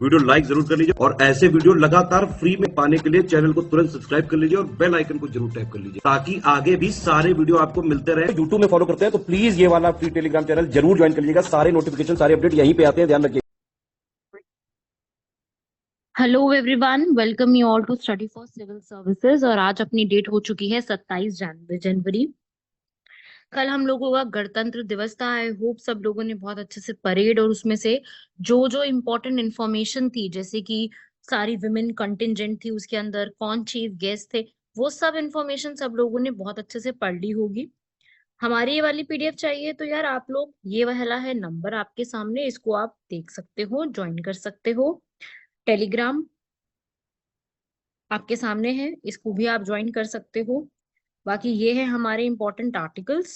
Video like जरूर कर लीजिए और ऐसे वीडियो लगातार फ्री में पाने के लिए चैनल को तुरंत सब्सक्राइब कर लीजिए और बेल आइकन को जरूर टैप कर लीजिए ताकि आगे भी सारे वीडियो आपको मिलते रहे। यूट्यूब में फॉलो करते हैं तो प्लीज ये वाला फ्री टेलीग्राम चैनल जरूर ज्वाइन कर लीजिएगा। सारे नोटिफिकेशन, सारे अपडेट यहीं पे आते हैं, ध्यान रखिए। Hello everyone, welcome you all to study for civil services. और आज अपनी डेट हो चुकी है 27 जनवरी। कल हम लोगों का गणतंत्र दिवस था। आई होप सब लोगों ने बहुत अच्छे से परेड और उसमें से जो जो इम्पोर्टेंट इंफॉर्मेशन थी, जैसे कि सारी विमेन कंटिजेंट थी उसके अंदर, कौन चीफ गेस्ट थे, वो सब इंफॉर्मेशन सब लोगों ने बहुत अच्छे से पढ़ ली होगी। हमारी ये वाली पीडीएफ चाहिए तो यार आप लोग, ये वाला है नंबर आपके सामने, इसको आप देख सकते हो, ज्वाइन कर सकते हो। टेलीग्राम आपके सामने है, इसको भी आप ज्वाइन कर सकते हो। बाकी ये है हमारे इंपॉर्टेंट आर्टिकल्स।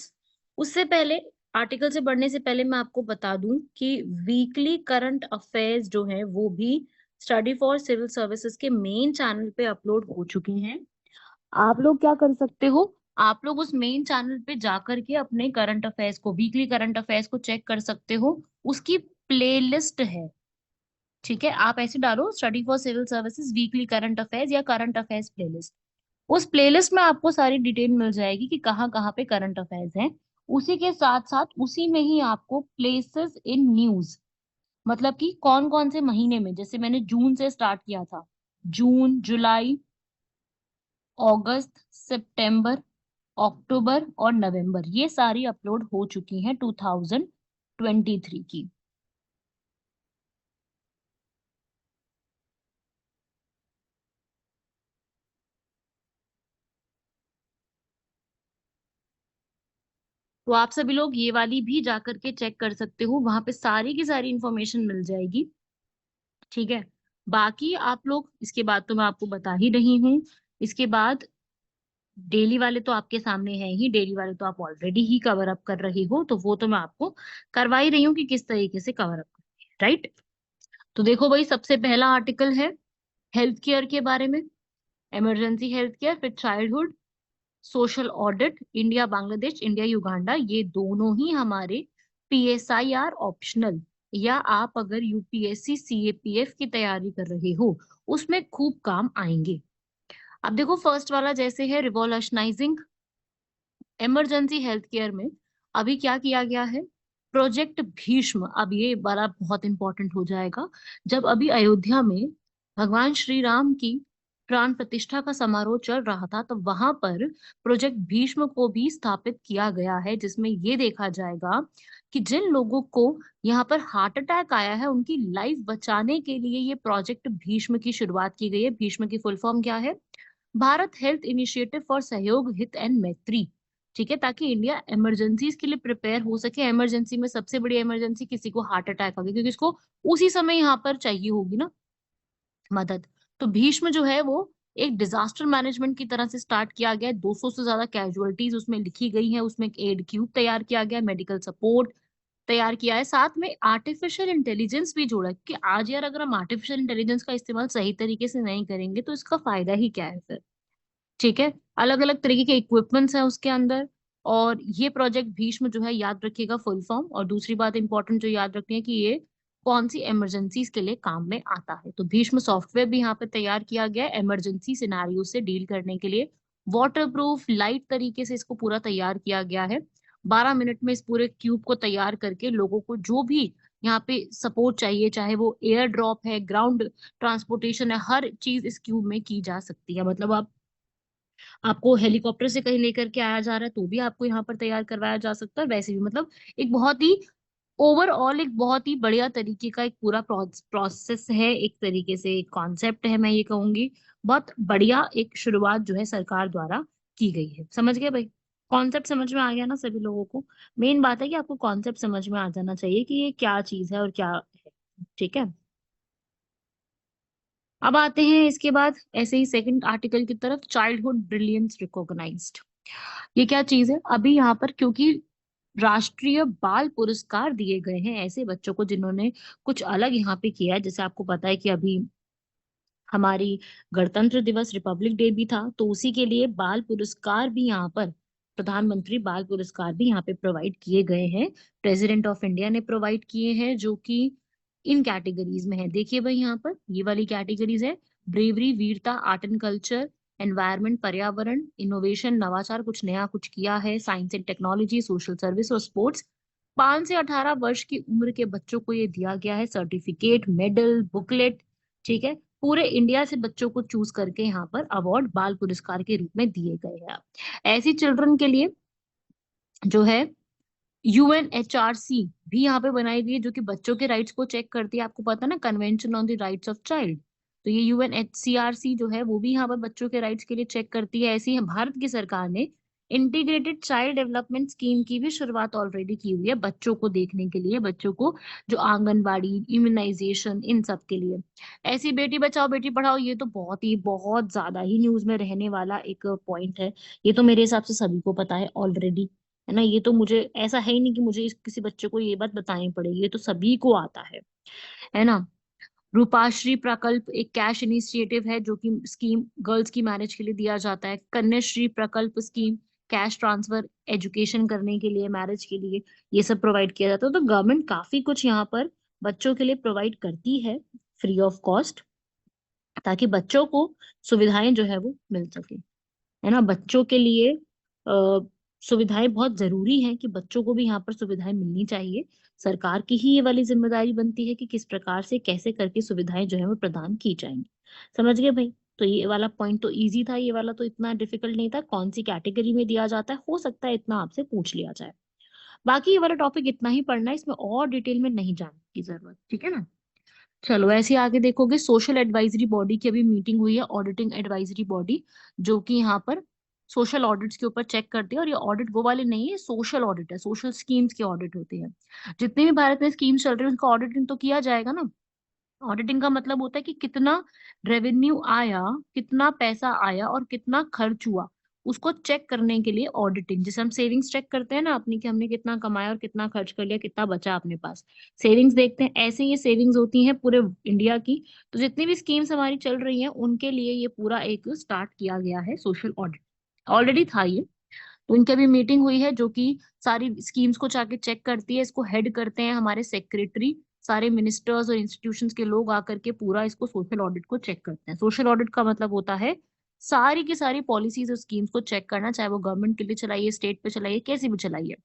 उससे पहले, आर्टिकल से बढ़ने से पहले मैं आपको बता दूं कि वीकली करंट अफेयर्स जो है वो भी स्टडी फॉर सिविल सर्विसेज के मेन चैनल पे अपलोड हो चुके हैं। आप लोग क्या कर सकते हो, आप लोग उस मेन चैनल पे जाकर के अपने करंट अफेयर्स को, वीकली करंट अफेयर्स को चेक कर सकते हो। उसकी प्लेलिस्ट है, ठीक है। आप ऐसे डालो study for civil services weekly current affairs या करंट अफेयर्स प्लेलिस्ट। उस प्लेलिस्ट में आपको सारी डिटेल मिल जाएगी कि कहाँ कहाँ पे करंट अफेयर्स हैं। उसी के साथ साथ उसी में ही आपको प्लेसेस इन न्यूज, मतलब कि कौन कौन से महीने में, जैसे मैंने जून से स्टार्ट किया था, जून, जुलाई, अगस्त, सितंबर, अक्टूबर और नवंबर, ये सारी अपलोड हो चुकी हैं 2023 की। तो आप सभी लोग ये वाली भी जाकर के चेक कर सकते हो, वहां पे सारी की सारी इंफॉर्मेशन मिल जाएगी, ठीक है। बाकी आप लोग, इसके बाद तो मैं आपको बता ही रही हूँ, इसके बाद डेली वाले तो आपके सामने है ही, डेली वाले तो आप ऑलरेडी ही कवर अप कर रही हो, तो वो तो मैं आपको करवा ही रही हूँ कि किस तरीके से कवर अप करनी है, राइट। तो देखो भाई, सबसे पहला आर्टिकल है हेल्थ केयर के बारे में। इमरजेंसी हेल्थ केयर, फिर childhood social audit, India Bangladesh, India Uganda, ये दोनों ही हमारे PSIR ऑप्शनल, या आप अगर यूपीएससी CAPF की तैयारी कर रहे हो उसमें खूब काम आएंगे। अब देखो, फर्स्ट वाला जैसे है रिवॉल्यूशनाइजिंग इमरजेंसी हेल्थ केयर में, अभी क्या किया गया है, प्रोजेक्ट भीष्म। अब ये बड़ा बहुत इंपॉर्टेंट हो जाएगा। जब अभी अयोध्या में भगवान श्री राम की प्राण प्रतिष्ठा का समारोह चल रहा था, तो वहां पर प्रोजेक्ट भीष्म को भी स्थापित किया गया है, जिसमें ये देखा जाएगा कि जिन लोगों को यहाँ पर हार्ट अटैक आया है उनकी लाइफ बचाने के लिए ये प्रोजेक्ट भीष्म की शुरुआत की गई है। भीष्म की फुल फॉर्म क्या है? भारत हेल्थ इनिशिएटिव फॉर सहयोग, हित एंड मैत्री, ठीक है। ताकि इंडिया इमरजेंसीज के लिए प्रिपेयर हो सके। इमरजेंसी में सबसे बड़ी इमरजेंसी, किसी को हार्ट अटैक आ गया, क्योंकि इसको उसी समय यहाँ पर चाहिए होगी ना मदद। तो भीष्म जो है वो एक डिजास्टर मैनेजमेंट की तरह से स्टार्ट किया गया है। 200 से ज्यादा कैजुअलिटीज उसमें लिखी गई है, उसमें एक एड क्यूब तैयार किया गया है, मेडिकल सपोर्ट तैयार किया है, साथ में आर्टिफिशियल इंटेलिजेंस भी जोड़ा है। कि आज यार अगर हम आर्टिफिशियल इंटेलिजेंस का इस्तेमाल सही तरीके से नहीं करेंगे तो इसका फायदा ही क्या है फिर, ठीक है। अलग अलग तरीके के इक्विपमेंट्स हैं उसके अंदर। और ये प्रोजेक्ट भीष्म जो है, याद रखिएगा फुल फॉर्म। और दूसरी बात इंपॉर्टेंट जो याद रखनी है कि ये कौन सी इमरजेंसीज के लिए काम में आता है। तो भीष्म सॉफ्टवेयर भी यहाँ पे तैयार किया गया है इमरजेंसी सिनारियो से डील करने के लिए। वाटर प्रूफ लाइट तरीके से इसको पूरा तैयार किया गया है। 12 मिनट में इस पूरे क्यूब को तैयार करके लोगों को जो भी यहाँ पे सपोर्ट चाहिए, चाहे वो एयर ड्रॉप है, ग्राउंड ट्रांसपोर्टेशन है, हर चीज इस क्यूब में की जा सकती है। मतलब आपको हेलीकॉप्टर से कहीं लेकर के आया जा रहा है तो भी आपको यहाँ पर तैयार करवाया जा सकता है। वैसे भी मतलब एक बहुत ही ओवरऑल, एक बहुत ही बढ़िया तरीके का एक पूरा प्रोसेस है, एक तरीके से एक कॉन्सेप्ट है, मैं ये कहूंगी। बहुत बढ़िया एक शुरुआत जो है सरकार द्वारा की गई है। समझ गए भाई? कॉन्सेप्ट समझ में आ गया ना सभी लोगों को? मेन बात है कि आपको कॉन्सेप्ट समझ में आ जाना चाहिए कि ये क्या चीज है और क्या है, ठीक है। अब आते हैं इसके बाद ऐसे ही सेकंड आर्टिकल की तरफ, चाइल्डहुड ब्रिलियंस रिकॉग्नाइज्ड। ये क्या चीज है? अभी यहाँ पर क्योंकि राष्ट्रीय बाल पुरस्कार दिए गए हैं ऐसे बच्चों को जिन्होंने कुछ अलग यहाँ पे किया है। जैसे आपको पता है कि अभी हमारी गणतंत्र दिवस, रिपब्लिक डे भी था, तो उसी के लिए बाल पुरस्कार भी यहाँ पर, प्रधानमंत्री बाल पुरस्कार भी यहाँ पे प्रोवाइड किए गए हैं। प्रेसिडेंट ऑफ इंडिया ने प्रोवाइड किए हैं, जो कि इन कैटेगरीज में है। देखिए भाई यहाँ पर ये वाली कैटेगरीज है, ब्रेवरी, वीरता, आर्ट एंड कल्चर, एनवायरनमेंट, पर्यावरण, इनोवेशन, नवाचार, कुछ नया कुछ किया है, science and technology, social service और स्पोर्ट्स। 5 से 18 वर्ष की उम्र के बच्चों को ये दिया गया है सर्टिफिकेट, मेडल, बुकलेट। ठीक है, पूरे इंडिया से बच्चों को चूज करके यहाँ पर अवार्ड बाल पुरस्कार के रूप में दिए गए हैं। ऐसी चिल्ड्रन के लिए जो है यूएनएचआरसी भी यहाँ पे बनाई गई है, जो कि बच्चों के राइट्स को चेक करती है। आपको पता है ना, convention on the rights of child. तो ये यूएनएचसीआरसी जो है वो भी यहाँ पर बच्चों के राइट्स के लिए चेक करती है। ऐसी ही भारत की सरकार ने इंटीग्रेटेड चाइल्ड डेवलपमेंट स्कीम की भी शुरुआत ऑलरेडी की हुई है, बच्चों को देखने के लिए, बच्चों को जो आंगनबाड़ी, इम्यूनाइजेशन, इन सब के लिए। ऐसी बेटी बचाओ बेटी पढ़ाओ, ये तो बहुत ज्यादा ही न्यूज में रहने वाला एक पॉइंट है। ये तो मेरे हिसाब से सभी को पता है ऑलरेडी, है ना। ये तो मुझे ऐसा है ही नहीं कि मुझे किसी बच्चे को ये बात बतानी पड़ेगी, ये तो सभी को आता है ना। रूपाश्री प्रकल्प एक कैश इनिशिएटिव है, जो कि स्कीम गर्ल्स की मैरिज के लिए दिया जाता है। कन्याश्री प्रकल्प स्कीम, कैश ट्रांसफर एजुकेशन करने के लिए, मैरिज के लिए, ये सब प्रोवाइड किया जाता है। तो गवर्नमेंट काफी कुछ यहाँ पर बच्चों के लिए प्रोवाइड करती है फ्री ऑफ कॉस्ट, ताकि बच्चों को सुविधाएं जो है वो मिल सके, है ना। बच्चों के लिए सुविधाएं बहुत जरूरी हैं, कि बच्चों को भी यहाँ पर सुविधाएं मिलनी चाहिए। सरकार की ही ये वाली जिम्मेदारी बनती है कि किस प्रकार से कैसे करके सुविधाएं जो है वो प्रदान की जाएंगी। समझ गए भाई? तो ये वाला पॉइंट तो इजी था, ये वाला तो इतना डिफिकल्ट नहीं था। कौन सी कैटेगरी में दिया जाता है, हो सकता है इतना आपसे पूछ लिया जाए। बाकी ये वाला टॉपिक इतना ही पढ़ना है, इसमें और डिटेल में नहीं जानने की जरूरत, ठीक है ना। चलो ऐसे आगे देखोगे, सोशल एडवाइजरी बॉडी की अभी मीटिंग हुई है, ऑडिटिंग एडवाइजरी बॉडी, जो कि यहाँ पर सोशल ऑडिट्स के ऊपर चेक करती है। और ये ऑडिट वो वाले नहीं है, सोशल ऑडिट है, सोशल स्कीम्स के ऑडिट होते हैं। जितने भी भारत में स्कीम्स चल रही है उनका ऑडिटिंग तो किया जाएगा ना। ऑडिटिंग का मतलब होता है कि कितना रेवेन्यू आया, कितना पैसा आया और कितना खर्च हुआ, उसको चेक करने के लिए ऑडिटिंग। जैसे हम सेविंग्स चेक करते हैं ना अपनी, कि हमने कितना कमाया और कितना खर्च कर लिया, कितना बचा अपने पास, सेविंग्स देखते हैं, ऐसे ये सेविंग्स होती हैं पूरे इंडिया की। तो जितनी भी स्कीम्स हमारी चल रही हैं उनके लिए ये पूरा एक स्टार्ट किया गया है सोशल ऑडिट, ऑलरेडी था ये। तो इनकी अभी मीटिंग हुई है, जो कि सारी स्कीम्स को जाके चेक करती है। इसको हेड करते हैं हमारे सेक्रेटरी, सारे मिनिस्टर्स और इंस्टीट्यूशंस के लोग आकर के पूरा इसको सोशल ऑडिट को चेक करते हैं। सोशल ऑडिट का मतलब होता है सारी की सारी पॉलिसीज और स्कीम्स को चेक करना, चाहे वो गवर्नमेंट के लिए चलाइए, स्टेट पे चलाइए, कैसी भी चलाइए,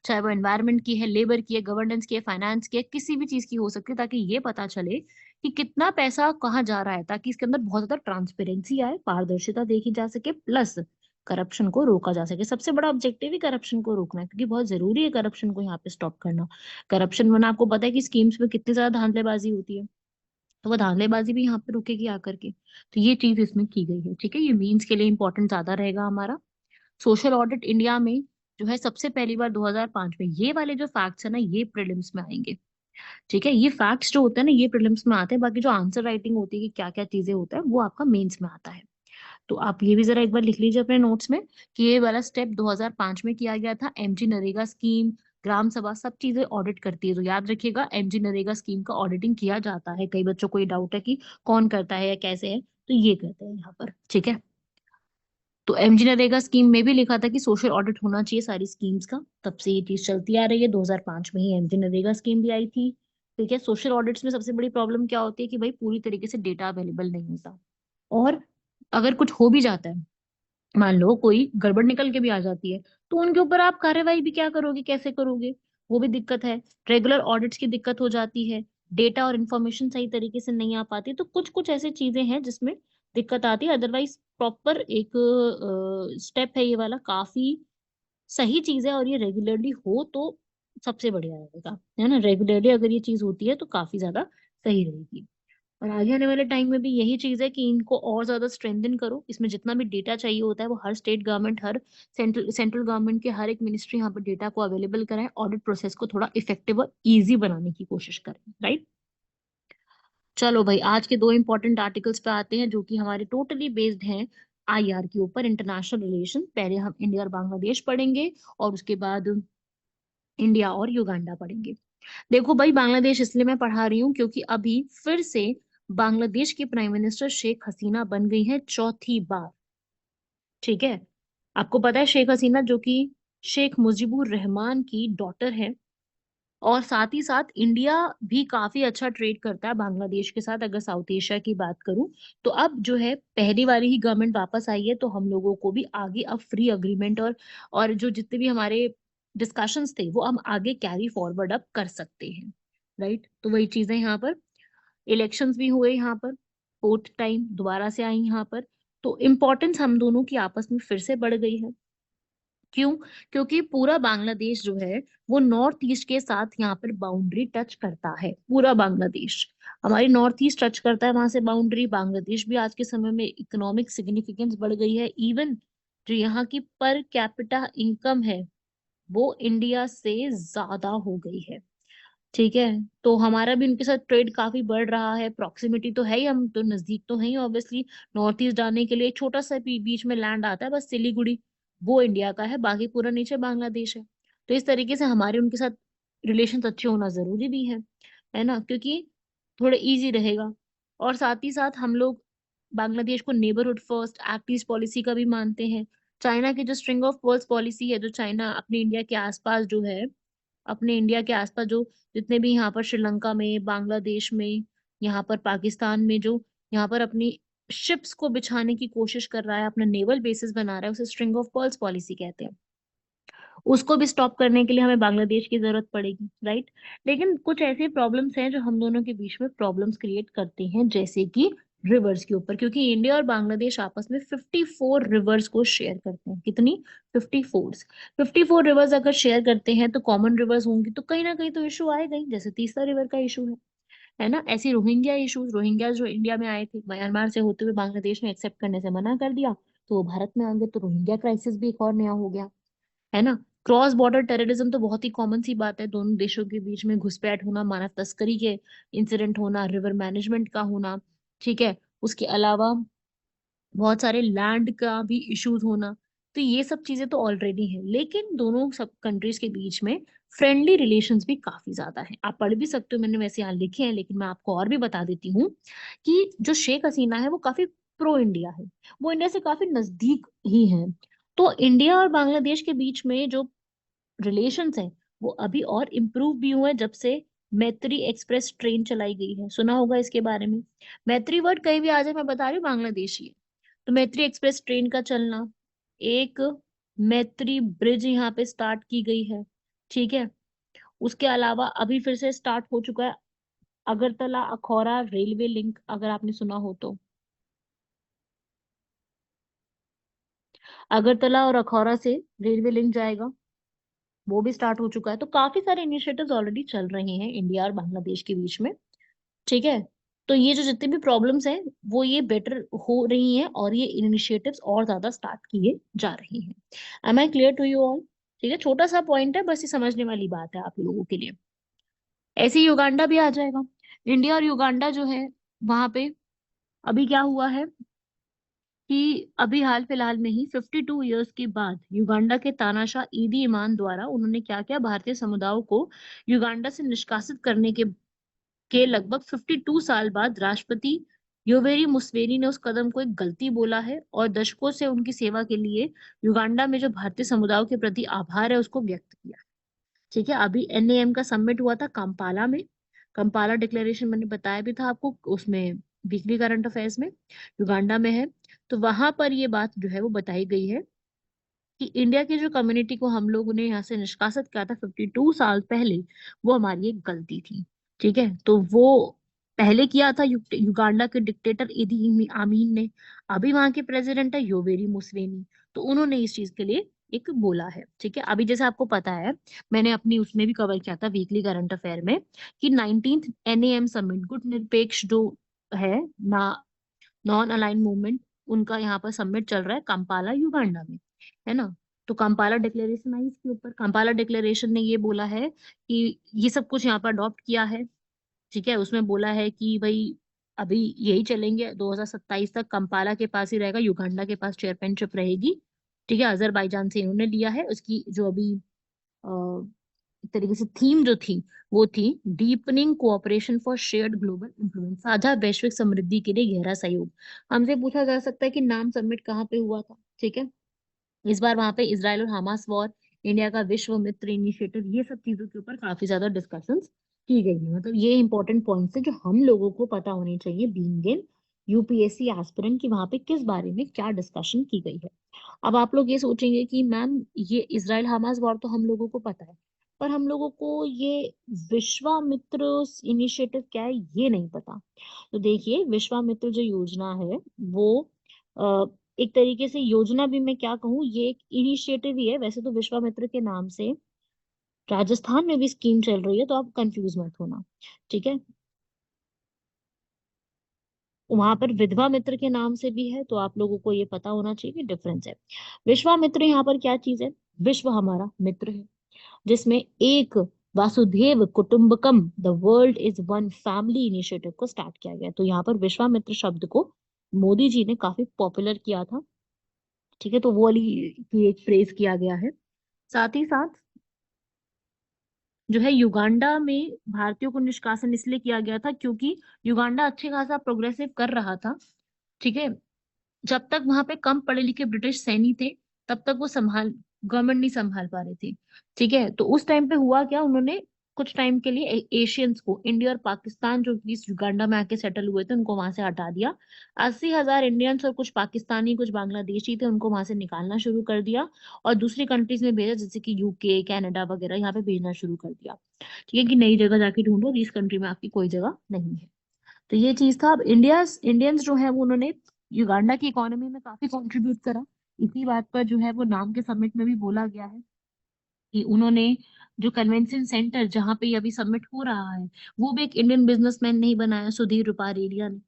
चाहे वो एनवायरनमेंट की है, लेबर की है, गवर्नेंस की है, फाइनेंस की है, किसी भी चीज की हो सकती है, ताकि ये पता चले कि कितना पैसा कहाँ जा रहा है, ताकि इसके अंदर बहुत ज्यादा ट्रांसपेरेंसी आए, पारदर्शिता देखी जा सके, प्लस करप्शन को रोका जा सके। सबसे बड़ा ऑब्जेक्टिव ही करप्शन को रोकना है, क्योंकि बहुत जरूरी है करप्शन को यहाँ पे स्टॉप करना। करप्शन वरना आपको पता है कि स्कीम्स में कितनी ज्यादा धांधलेबाजी होती है, तो वो धांधलेबाजी भी यहाँ पे रुकेगी आकर के। तो ये चीज इसमें की गई है, ठीक है। ये मीन्स के लिए इंपॉर्टेंट ज्यादा रहेगा हमारा। सोशल ऑडिट इंडिया में जो है सबसे पहली बार 2005 में, ये वाले जो फैक्ट्स है ना ये प्रीलिम्स में आएंगे, ठीक है। ये फैक्ट्स जो होते हैं ना ये प्रीलिम्स में आते हैं, बाकी जो आंसर राइटिंग होती है कि क्या क्या चीजें होता है वो आपका मेंस में आता है। तो आप ये भी जरा एक बार लिख लीजिए अपने नोट्स में, कि ये वाला स्टेप 2005 में किया गया था। एमजी नरेगा स्कीम, ग्राम सभा, सब चीजें ऑडिट करती है। तो याद रखिएगा एमजी नरेगा स्कीम का ऑडिटिंग किया जाता है। कई बच्चों को ये डाउट है कि कौन करता है या कैसे है, तो ये करते हैं यहाँ पर, ठीक है। तो एमजी नरेगा स्कीम में भी लिखा था कि सोशल ऑडिट होना चाहिए सारी स्कीम्स का, तब से ये चीज चलती आ रही है। 2005 में ही एमजी नरेगा स्कीम भी आई थी, ठीक है। सोशल ऑडिट्स में सबसे बड़ी प्रॉब्लम क्या होती है कि भाई पूरी तरीके से डेटा अवेलेबल नहीं होता, और अगर कुछ हो भी जाता है, मान लो कोई गड़बड़ निकल के भी आ जाती है, तो उनके ऊपर आप कार्रवाई भी क्या करोगे, कैसे करोगे, वो भी दिक्कत है। रेगुलर ऑडिट्स की दिक्कत हो जाती है, डेटा और इन्फॉर्मेशन सही तरीके से नहीं आ पाती। तो कुछ कुछ ऐसी चीजें हैं जिसमें दिक्कत आती है। अदरवाइज प्रॉपर एक स्टेप है ये वाला, काफी सही चीज है, और ये रेगुलरली हो तो सबसे बढ़िया रहेगा, है ना। रेगुलरली अगर ये चीज होती है तो काफी ज्यादा सही रहेगी। और आगे आने वाले टाइम में भी यही चीज है कि इनको और ज्यादा स्ट्रेंथन करो। इसमें जितना भी डेटा चाहिए होता है वो हर स्टेट गवर्नमेंट, हर सेंट्रल गवर्नमेंट के हर एक मिनिस्ट्री यहाँ पर डेटा को अवेलेबल कराए, ऑडिट प्रोसेस को थोड़ा इफेक्टिव और इजी बनाने की कोशिश करें, राइट। चलो भाई आज के दो इंपॉर्टेंट आर्टिकल्स पे आते हैं, जो कि हमारे टोटली बेस्ड हैं आईआर के ऊपर, इंटरनेशनल रिलेशन। पहले हम इंडिया और बांग्लादेश पढ़ेंगे, और उसके बाद इंडिया और युगांडा पढ़ेंगे। देखो भाई, बांग्लादेश इसलिए मैं पढ़ा रही हूँ क्योंकि अभी फिर से बांग्लादेश की प्राइम मिनिस्टर शेख हसीना बन गई है चौथी बार, ठीक है। आपको पता है शेख हसीना जो कि शेख मुजीबुर रहमान की डॉटर है, और साथ ही साथ इंडिया भी काफी अच्छा ट्रेड करता है बांग्लादेश के साथ। अगर साउथ एशिया की बात करूं तो अब जो है पहली वाली ही गवर्नमेंट वापस आई है, तो हम लोगों को भी आगे अब फ्री अग्रीमेंट और जो जितने भी हमारे डिस्कशंस थे वो हम आगे कैरी फॉरवर्ड अब कर सकते हैं। राइट, तो वही चीजें यहाँ पर, इलेक्शंस भी हुए यहाँ पर, फोर्थ टाइम दोबारा से आई यहाँ पर, तो इम्पोर्टेंस हम दोनों की आपस में फिर से बढ़ गई है। क्यों? क्योंकि पूरा बांग्लादेश जो है वो नॉर्थ ईस्ट के साथ यहाँ पर बाउंड्री टच करता है। पूरा बांग्लादेश हमारी नॉर्थ ईस्ट टच करता है, वहां से बाउंड्री। बांग्लादेश भी आज के समय में इकोनॉमिक सिग्निफिकेंस बढ़ गई है। इवन जो यहाँ की पर कैपिटा इनकम है वो इंडिया से ज्यादा हो गई है। ठीक है, तो हमारा भी उनके साथ ट्रेड काफी बढ़ रहा है। प्रॉक्सिमिटी तो है ही, हम तो नजदीक तो है ही ऑब्वियसली। नॉर्थ ईस्ट जाने के लिए एक छोटा सा बीच में लैंड आता है बस, सिलीगुड़ी, वो इंडिया का है, बाकी पूरा नीचे बांग्लादेश है। तो इस तरीके से हमारे उनके साथ रिलेशन अच्छे होना जरूरी भी है ना, क्योंकि थोड़ा इजी रहेगा। और साथ ही साथ हम लोग बांग्लादेश को neighbourhood first, act east policy का भी मानते हैं। चाइना की जो स्ट्रिंग ऑफ पर्ल्स पॉलिसी है, जो चाइना अपने इंडिया के आसपास जो है, अपने इंडिया के आसपास जो जितने भी यहाँ पर श्रीलंका में, बांग्लादेश में, यहाँ पर पाकिस्तान में जो यहाँ पर अपनी शिप्स को बिछाने की कोशिश कर रहा है, अपना नेवल बेसिस बना रहा है, उसे स्ट्रिंग ऑफ पर्ल्स पॉलिसी कहते हैं। उसको भी स्टॉप करने के लिए हमें बांग्लादेश की जरूरत पड़ेगी। राइट, लेकिन कुछ ऐसे प्रॉब्लम्स हैं जो हम दोनों के बीच में प्रॉब्लम्स क्रिएट करते हैं, जैसे कि रिवर्स के ऊपर, क्योंकि इंडिया और बांग्लादेश आपस में 54 रिवर्स को शेयर करते हैं। कितनी? 54। 54 रिवर्स अगर शेयर करते हैं तो कॉमन रिवर्स होंगी, तो कहीं ना कहीं तो इशू आएगा ही, जैसे तीसरा रिवर का इशू है ना। ऐसी रोहिंग्या इशूज, रोहिंग्या जो इंडिया में आए थे म्यांमार से होते हुए, बांग्लादेश ने एक्सेप्ट करने से मना कर दिया, तो वो भारत में आ गए, तो रोहिंग्या क्राइसिस भी एक और नया हो गया, है ना। क्रॉस बॉर्डर टेररिज्म तो बहुत ही कॉमन सी बात है, दोनों देशों के बीच में घुसपैठ होना, मानव तस्करी के इंसिडेंट होना, रिवर मैनेजमेंट का होना। ठीक है, उसके अलावा बहुत सारे लैंड का भी इश्यूज होना। तो ये सब चीजें तो ऑलरेडी है, लेकिन दोनों सब कंट्रीज के बीच में फ्रेंडली रिलेशंस भी काफी ज्यादा है। आप पढ़ भी सकते हो, मैंने वैसे यहाँ लिखे हैं, लेकिन मैं आपको और भी बता देती हूँ कि जो शेख हसीना है वो काफी प्रो इंडिया है, वो इंडिया से काफी नजदीक ही है। तो इंडिया और बांग्लादेश के बीच में जो रिलेशंस हैं वो अभी और इम्प्रूव भी हुए जब से मैत्री एक्सप्रेस ट्रेन चलाई गई है। सुना होगा इसके बारे में। मैत्री वर्ड कहीं भी आ जाए, मैं बता रही हूँ बांग्लादेशी है। तो मैत्री एक्सप्रेस ट्रेन का चलना, एक मैत्री ब्रिज यहाँ पे स्टार्ट की गई है। ठीक है, उसके अलावा अभी फिर से स्टार्ट हो चुका है अगरतला अखौरा रेलवे लिंक, अगर आपने सुना हो तो। अगरतला और अखौरा से रेलवे लिंक जाएगा, वो भी स्टार्ट हो चुका है। तो काफी सारे इनिशिएटिव्स ऑलरेडी चल रहे हैं इंडिया और बांग्लादेश के बीच में। ठीक है, तो ये जो जितने भी प्रॉब्लम्स हैं वो ये बेटर हो रही हैं, और ये इनिशिएटिव्स और ज्यादा स्टार्ट किए जा रहे हैं। Am I clear to you all? ठीक है, छोटा सा पॉइंट है, बस ये समझने वाली बात है आप लोगों के लिए। ऐसे ही युगांडा भी आ जाएगा। इंडिया और युगांडा जो है वहां पे अभी क्या हुआ है कि अभी हाल फिलहाल में ही 52 ईयर्स के बाद युगांडा के तानाशाह ईदी इमान द्वारा उन्होंने क्या किया, भारतीय समुदायों को युगांडा से निष्कासित करने के लगभग 52 साल बाद राष्ट्रपति योवेरी मुसेवेनी ने उस कदम को एक गलती बोला है, और दशकों से उनकी सेवा के लिए युगांडा में जो भारतीय समुदायों के प्रति आभार है उसको व्यक्त किया। ठीक है, अभी एनएएम का समिट हुआ था कंपाला में। कंपाला डिक्लेरेशन मैंने बताया भी था आपको उसमें, वीकली करंट अफेयर्स में, युगांडा में है। तो वहां पर ये बात जो है वो बताई गई है कि इंडिया की जो कम्युनिटी को हम लोगों ने यहाँ से निष्कासित किया था 52 साल पहले, वो हमारी एक गलती थी। ठीक है, तो वो पहले किया था युगांडा के डिक्टेटर इदी आमीन ने। अभी वहां के प्रेसिडेंट है योवेरी मुसेवेनी, तो उन्होंने इस चीज के लिए एक बोला है। ठीक है, अभी जैसे आपको पता है, मैंने अपनी उसमें भी कवर किया था वीकली करंट अफेयर में, कि 19th एनएएम समिट, गुट निरपेक्ष जो है ना, नॉन अलाइन मूवमेंट, उनका यहाँ पर समिट चल रहा है कंपाला युगांडा में, है ना। तो कंपाला डिक्लेरेशन आई, इसके ऊपर कंपाला डिक्लेरेशन ने ये बोला है कि ये सब कुछ यहाँ पर अडॉप्ट किया है। ठीक है, उसमें बोला है कि भाई अभी यही चलेंगे 2027 तक, कंपाला के पास ही रहेगा, युगांडा के पास चेयरमैनशिप रहेगी। ठीक है, अजरबैजान से इन्होंने लिया है। उसकी जो अभी एक तरीके से थीम जो थी वो थी deepening cooperation for shared global influence, साझा वैश्विक समृद्धि के लिए गहरा सहयोग। हमसे पूछा जा सकता है कि नाम सबमिट कहाँ पे हुआ था। ठीक है, इस बार वहां पे इसराइल और हमास वॉर, इंडिया का विश्व मित्र इनिशिएटिव, ये सब चीजों के ऊपर काफी ज्यादा डिस्कशंस की गई है। मतलब ये इंपॉर्टेंट पॉइंट्स है जो हम लोगों को पता होने चाहिए बीइंग इन यूपीएससी एस्पिरेंट, कि वहां पे किस बारे में क्या डिस्कशन की गई है। अब आप लोग ये सोचेंगे कि मैम ये इजराइल हमास वॉर तो हम लोगों को पता है, पर हम लोगों को ये विश्वामित्र इनिशिएटिव क्या है ये नहीं पता। तो देखिए, विश्वामित्र जो योजना है वो अ, एक तरीके से योजना भी मैं क्या कहूँ, ये एक इनिशिएटिव ही है। वैसे तो विश्वामित्र के नाम से राजस्थान में भी स्कीम चल रही है, तो आप कंफ्यूज मत होना, ठीक है। वहां पर विधवा मित्र के नाम से भी है, तो आप लोगों को ये पता होना चाहिए कि डिफरेंस है। विश्वामित्र यहाँ पर क्या चीज है, विश्व हमारा मित्र है, जिसमें एक वासुदेव कुटुंबकम the world is one family initiative को स्टार्ट किया गया। तो यहाँ पर विश्वामित्र शब्द को मोदी जी ने काफी पॉपुलर किया था, ठीक है। तो वो वाली की एक प्रेज किया गया है। साथ ही साथ जो है युगांडा में भारतीयों को निष्कासन इसलिए किया गया था क्योंकि युगांडा अच्छे खासा प्रोग्रेसिव कर रहा था, ठीक है। जब तक वहां पे कम पढ़े लिखे ब्रिटिश सैनिक थे, तब तक वो संभाल गवर्नमेंट नहीं संभाल पा रहे थे, ठीक है। तो उस टाइम पे हुआ क्या, उन्होंने कुछ टाइम के लिए एशियंस को, इंडिया और पाकिस्तान जो कि इस युगांडा में आके सेटल हुए थे, उनको वहां से हटा दिया। 80,000 इंडियंस और कुछ पाकिस्तानी कुछ बांग्लादेशी थे, उनको वहां से निकालना शुरू कर दिया और दूसरी कंट्रीज में भेजा, जैसे कि यूके कनाडा वगैरह, यहाँ पे भेजना शुरू कर दिया, ठीक है, कि नई जगह जाके ढूंढो, इस कंट्री में आपकी कोई जगह नहीं है। तो ये चीज था। अब इंडियंस जो है वो उन्होंने युगांडा की इकोनॉमी में काफी कंट्रीब्यूट करा। इसी बात पर जो है वो नाम के समिट में भी बोला गया है कि उन्होंने जो कन्वेंशन सेंटर जहाँ पे ये अभी समिट हो रहा है, वो भी एक इंडियन बिजनेसमैन ने ही बनाया, सुधीर रूपारेलिया ने,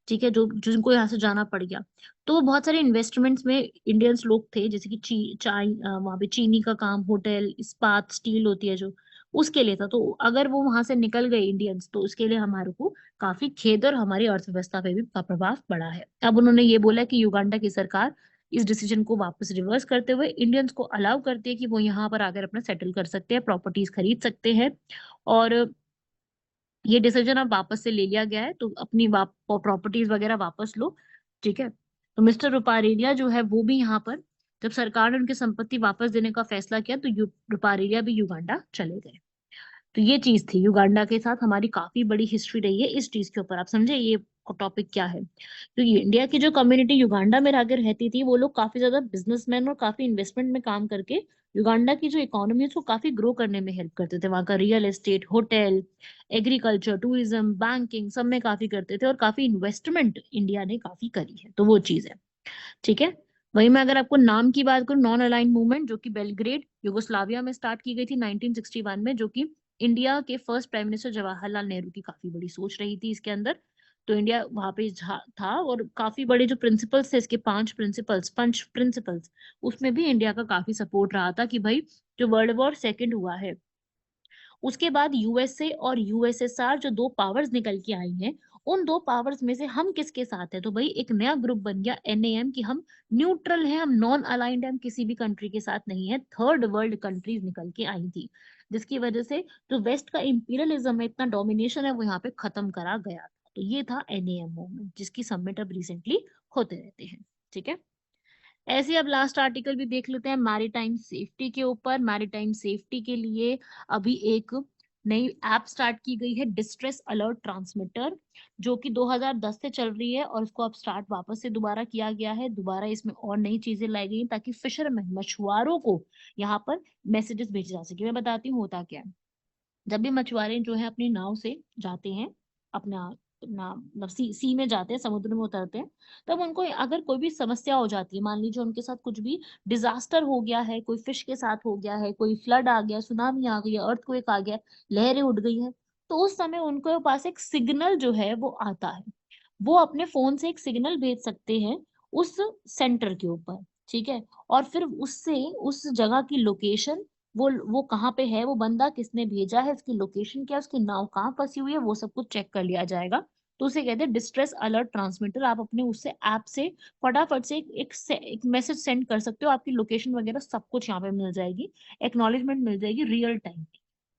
ठीक है, जो जिनको यहाँ से जाना पड़ गया। तो बहुत सारे इन्वेस्टमेंट्स में इंडियंस लोग थे, जैसे कि वहाँ पे चीनी का काम, होटल, इस्पात, स्टील होती है जो, उसके लिए था। तो अगर वो वहां से निकल गए इंडियंस, तो उसके लिए हमारे को काफी खेद, और हमारी अर्थव्यवस्था पे भी का प्रभाव पड़ा है। अब उन्होंने ये बोला कि युगांडा की सरकार इस डिसीजन को वापस रिवर्स करते हुए इंडियंस को अलाउ करती है कि वो यहाँ पर आकर अपना सेटल कर सकते हैं, प्रॉपर्टीज खरीद सकते हैं, और ये डिसीजन अब वापस से ले लिया गया है, तो अपनी प्रॉपर्टीज वगैरह वापस लो, ठीक है। तो मिस्टर रुपारेलिया जो है वो भी यहाँ पर, जब सरकार ने उनकी संपत्ति वापस देने का फैसला किया, तो रुपारेलिया भी युगांडा चले गए। तो ये चीज थी, युगांडा के साथ हमारी काफी बड़ी हिस्ट्री रही है इस चीज के ऊपर। आप समझे ये टॉपिक क्या है। तो ये इंडिया की जो कम्युनिटी युगांडा में रहकर रहती थी, वो लोग काफी ज्यादा बिजनेसमैन और काफी इन्वेस्टमेंट में काम करके युगांडा की जो इकोनॉमी है उसको काफी ग्रो करने में हेल्प करते थे। वहाँ का real estate, hotel, agriculture, tourism, banking, सब में काफी करते थे, और काफी इन्वेस्टमेंट इंडिया ने काफी करी है। तो वो चीज है, ठीक है। वहीं मैं अगर आपको नाम की बात करूं, नॉन अलाइन मूवमेंट, जो कि बेलग्रेड यूगोस्लाविया में स्टार्ट की गई थी 1961 में, जो कि इंडिया के first prime minister Jawaharlal Nehru की काफी बड़ी सोच रही थी इसके अंदर। तो इंडिया वहां पे था, और काफी बड़े जो प्रिंसिपल्स थे इसके, पंच प्रिंसिपल्स, उसमें भी इंडिया का काफी सपोर्ट रहा था कि भाई जो वर्ल्ड वॉर सेकेंड हुआ है, उसके बाद यूएसए और यूएसएसआर जो दो पावर्स निकल के आई हैं, उन दो पावर्स में से हम किसके साथ है। तो भाई एक नया ग्रुप बन गया एनएएम, कि हम न्यूट्रल हैं, हम नॉन अलाइंड हैं, हम किसी भी कंट्री के साथ नहीं है। थर्ड वर्ल्ड कंट्रीज निकल के आई थी, जिसकी वजह से जो वेस्ट का इंपीरियलिज्म है, इतना डोमिनेशन है, वो यहाँ पे खत्म करा गया था। तो ये था एनएएम मूवमेंट, जिसकी समिट अब रिसेंटली होते रहते हैं, ठीक है। ऐसे अब लास्ट आर्टिकल भी देख लेते हैं मैरीटाइम सेफ्टी के ऊपर। मैरीटाइम सेफ्टी के लिए अभी एक नई ऐप स्टार्ट की गई है, डिस्ट्रेस अलर्ट ट्रांसमिटर, जो कि 2010 से चल रही है, और इसको अब स्टार्ट वापस से दोबारा किया गया है। दोबारा इसमें और नई चीजें लाई गई हैं, ताकि फिशरमैन, मछुआरों को यहाँ पर मैसेजेस भेजे जा सके। मैं बताती हूँ होता क्या है। जब भी मछुआरे जो है अपनी नाव से जाते हैं, अपना अपना मतलब सी में जाते हैं, समुद्र में उतरते हैं, तब उनको अगर कोई भी समस्या हो जाती है, मान लीजिए उनके साथ कुछ भी डिजास्टर हो गया है, कोई फिश के साथ हो गया है, कोई फ्लड आ गया, सुनामी आ गई, अर्थक्वेक आ गया, लहरें उठ गई है, तो उस समय उनके पास एक सिग्नल जो है वो आता है। वो अपने फोन से एक सिग्नल भेज सकते हैं उस सेंटर के ऊपर, ठीक है। और फिर उससे उस जगह की लोकेशन, वो कहाँ पे है, वो बंदा किसने भेजा है, उसकी लोकेशन क्या है, उसकी नाव कहाँ फंसी हुई है, वो सब कुछ चेक कर लिया जाएगा। तो उसे कहते हैं डिस्ट्रेस अलर्ट ट्रांसमीटर। आप अपने उससे ऐप से फटाफट से एक मैसेज सेंड कर सकते हो, आपकी लोकेशन वगैरह सब कुछ यहाँ पे मिल जाएगी, एक्नॉलेजमेंट मिल जाएगी रियल टाइम।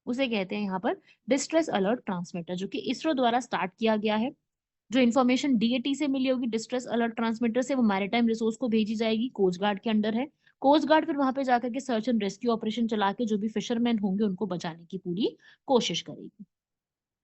उसे कहते हैं यहाँ पर डिस्ट्रेस अलर्ट ट्रांसमीटर, जो कि इसरो द्वारा स्टार्ट किया गया है। जो इन्फॉर्मेशन डीएटी से मिली होगी डिस्ट्रेस अलर्ट ट्रांसमीटर से, वो मैरीटाइम रिसोर्स को भेजी जाएगी, कोस्ट गार्ड के अंडर है। कोस्ट गार्ड फिर वहां पे जाकर के सर्च एंड रेस्क्यू ऑपरेशन चला के जो भी फिशरमैन होंगे उनको बचाने की पूरी कोशिश करेगी।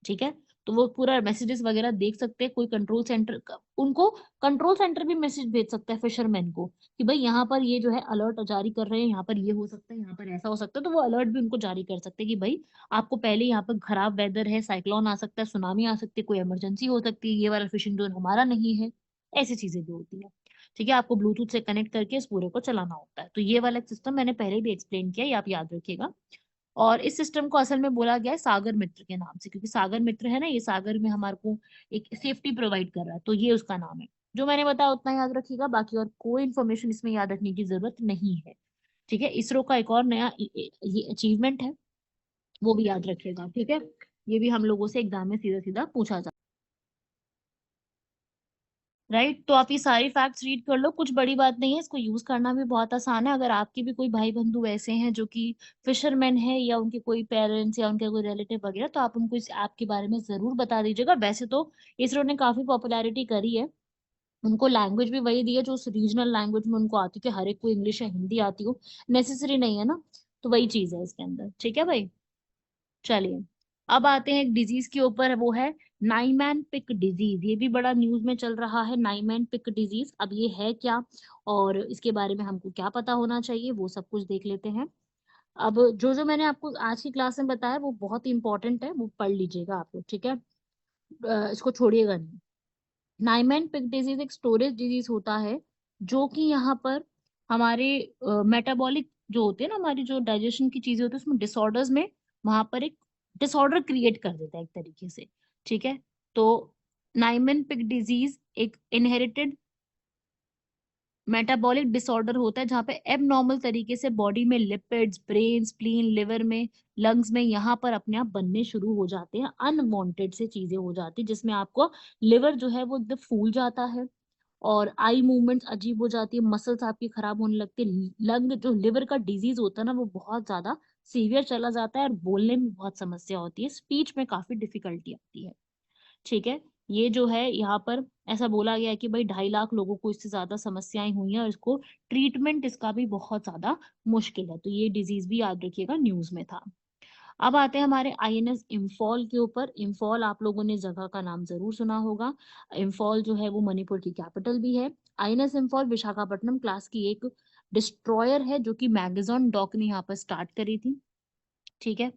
ठीक है, तो वो पूरा मैसेजेस वगैरह देख सकते हैं, कोई कंट्रोल सेंटर उनको कंट्रोल सेंटर भी मैसेज भेज सकता है फिशरमैन को कि भाई यहाँ पर ये जो है अलर्ट जारी कर रहे हैं, यहाँ पर ये हो सकता है, यहाँ पर ऐसा हो सकता है, तो वो अलर्ट भी उनको जारी कर सकते हैं कि भाई आपको पहले यहाँ पर खराब वेदर है, साइक्लोन आ सकता है, सुनामी आ सकती है, कोई इमरजेंसी हो सकती है, ये वाला फिशिंग जोन हमारा नहीं है, ऐसी चीजें भी होती है। ठीक है, आपको ब्लूटूथ से कनेक्ट करके इस पूरे को चलाना होता है। तो ये वाला सिस्टम मैंने पहले भी एक्सप्लेन किया, ये आप याद रखिएगा। और इस सिस्टम को असल में बोला गया है सागर मित्र के नाम से, क्योंकि सागर मित्र है ना, ये सागर में हमारे को एक सेफ्टी प्रोवाइड कर रहा है, तो ये उसका नाम है। जो मैंने बताया उतना याद रखिएगा, बाकी और कोई इन्फॉर्मेशन इसमें याद रखने की जरूरत नहीं है। ठीक है, इसरो का एक और नया ये अचीवमेंट है, वो भी याद रखिएगा। ठीक है, ये भी हम लोगों से एग्जाम में सीधा सीधा पूछा जाता राइट। तो आप ये सारी फैक्ट्स रीड कर लो, कुछ बड़ी बात नहीं है, इसको यूज करना भी बहुत आसान है। अगर आपके भी कोई भाई बंधु ऐसे हैं जो कि फिशरमैन है, या उनके कोई पेरेंट्स या उनके कोई रिलेटिव वगैरह, तो आप उनको इस ऐप के बारे में जरूर बता दीजिएगा। वैसे तो इसरो ने काफी पॉपुलैरिटी करी है, उनको लैंग्वेज भी वही दी है जो उस रीजनल लैंग्वेज में उनको आती है, कि हर एक को इंग्लिश या हिंदी आती हो, नेसेसरी नहीं है ना। तो वही चीज है इसके अंदर। ठीक है भाई, चलिए अब आते हैं एक डिजीज के ऊपर, वो है नाइमैन पिक डिजीज। ये भी बड़ा न्यूज में चल रहा है, नाइमैन पिक डिजीज। अब ये है क्या और इसके बारे में हमको क्या पता होना चाहिए, वो सब कुछ देख लेते हैं। अब जो जो मैंने आपको आज की क्लास में बताया वो बहुत ही इंपॉर्टेंट है, वो पढ़ लीजिएगा आप लोग। ठीक है, इसको छोड़िएगा नहीं। नाइमैन पिक डिजीज एक स्टोरेज डिजीज होता है, जो कि यहाँ पर हमारे मेटाबॉलिक जो होते हैं ना, हमारी जो डाइजेशन की चीजें होती है उसमें डिसऑर्डर्स में वहां पर एक डिसऑर्डर क्रिएट कर देता है एक तरीके से। ठीक है, तो नाइमैन पिक डिजीज एक इनहेरिटेड मेटाबॉलिक डिसऑर्डर होता है, जहाँ पे एबनॉर्मल तरीके से बॉडी में लिपिड्स ब्रेन स्प्लीन लिवर में लंग्स में यहाँ पर अपने आप बनने शुरू हो जाते हैं, अनवांटेड से चीजें हो जाती है, जिसमें आपको लिवर जो है वो एकदम फूल जाता है, और आई मूवमेंट्स अजीब हो जाती है, मसल्स आपकी खराब होने लगती है, लंग जो लिवर का डिजीज होता है ना वो बहुत ज्यादा सीवियर चला जाता है, और बोलने में बहुत समस्या होती है, स्पीच में काफी डिफिकल्टी आती है। ठीक है, ये जो है यहाँ पर ऐसा बोला गया है कि भाई 2.5 लाख लोगों को इससे ज्यादा समस्याएं हुई हैं, और इसको ट्रीटमेंट इसका भी बहुत ज्यादा मुश्किल है। तो ये डिजीज भी याद रखिएगा, न्यूज में था। अब आते हैं हमारे आईएनएस इम्फॉल के ऊपर। इम्फॉल आप लोगों ने जगह का नाम जरूर सुना होगा, इम्फॉल जो है वो मणिपुर की कैपिटल भी है। आईएनएस इम्फॉल विशाखापट्टनम क्लास की एक डिस्ट्रॉयर है, जो कि मैगजॉन डॉक ने यहाँ पर स्टार्ट करी थी। ठीक है,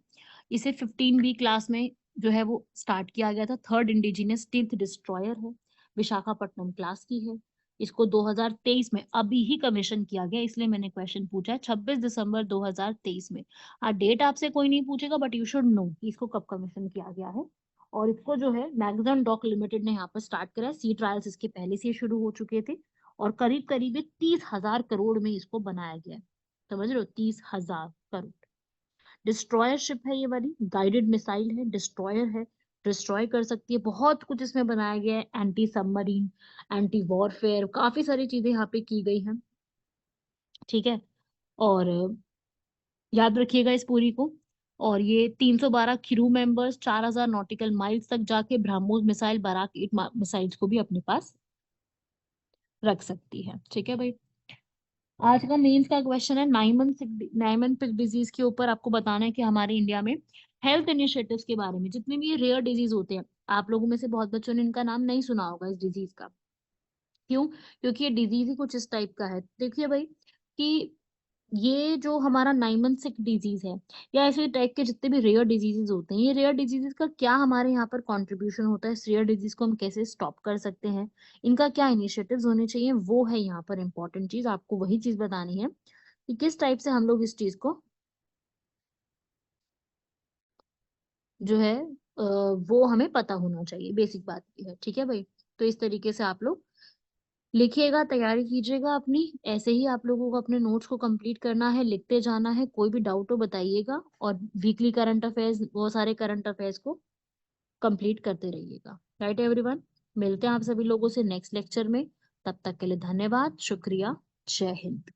इसे 15 बी क्लास में जो है वो स्टार्ट किया गया था, थर्ड इंडिजिनियस स्टील्थ डिस्ट्रॉयर है, विशाखापट्टनम क्लास की है। इसको 2023 में अभी ही कमीशन किया गया, इसलिए मैंने क्वेश्चन पूछा है 26 दिसंबर 2023 में। हाँ, डेट आपसे कोई नहीं पूछेगा, बट यू शुड नो कि इसको कब कमीशन किया गया है। और इसको जो है मैग्जन डॉक लिमिटेड ने यहाँ पर स्टार्ट करा है, सी ट्रायल्स इसके पहले से शुरू हो चुके थे, और करीब करीब 30,000 करोड़ में इसको बनाया गया है। समझ रहे हो, 30,000 करोड़। डिस्ट्रॉयर शिप है ये वाली, गाइडेड मिसाइल है, डिस्ट्रॉयर है, डिस्ट्रॉय कर सकती है, बहुत कुछ इसमें बनाया गया है, एंटी सबमरीन एंटी वॉरफेयर काफी सारी चीजें यहाँ पे की गई हैं। ठीक है, और याद रखिएगा इस पूरी को। और ये 312 क्रू मेंबर्स 4,000 नॉटिकल माइल्स तक जाके ब्रह्मोस मिसाइल बराक 8 मिसाइल्स को भी अपने पास रख सकती है। ठीक है भाई, आज का मेंस का क्वेश्चन है नाइमन पिक डिजीज के ऊपर। आपको बताना है कि हमारे इंडिया में हेल्थ इनिशिएटिव्स के बारे में, जितने भी ये रेयर डिजीज होते हैं, आप लोगों में से बहुत बच्चों ने इनका नाम नहीं सुना होगा इस डिजीज का। क्यों? क्योंकि ये डिजीज ही कुछ इस टाइप का है। देखिए भाई, कि ये जो हमारा नाइमन सिक डिजीज है, या ऐसे टाइप के जितने भी रेयर डिजीजेस होते हैं, ये रेयर डिजीजेस का क्या हमारे यहाँ पर कंट्रीब्यूशन होता है, इस रेयर डिजीज को हम कैसे स्टॉप कर सकते हैं, इनका क्या इनिशिएटिव्स होने चाहिए, वो है यहाँ पर इंपॉर्टेंट चीज। आपको वही चीज बतानी है कि किस टाइप से हम लोग इस चीज को जो है वो हमें पता होना चाहिए, बेसिक बात ये है। ठीक है भाई, तो इस तरीके से आप लोग लिखिएगा, तैयारी कीजिएगा अपनी। ऐसे ही आप लोगों को अपने नोट्स को कंप्लीट करना है, लिखते जाना है, कोई भी डाउट हो बताइएगा, और वीकली करंट अफेयर्स, वो सारे करंट अफेयर्स को कंप्लीट करते रहिएगा। राइट एवरीवन, मिलते हैं आप सभी लोगों से नेक्स्ट लेक्चर में। तब तक के लिए धन्यवाद, शुक्रिया, जय हिंद।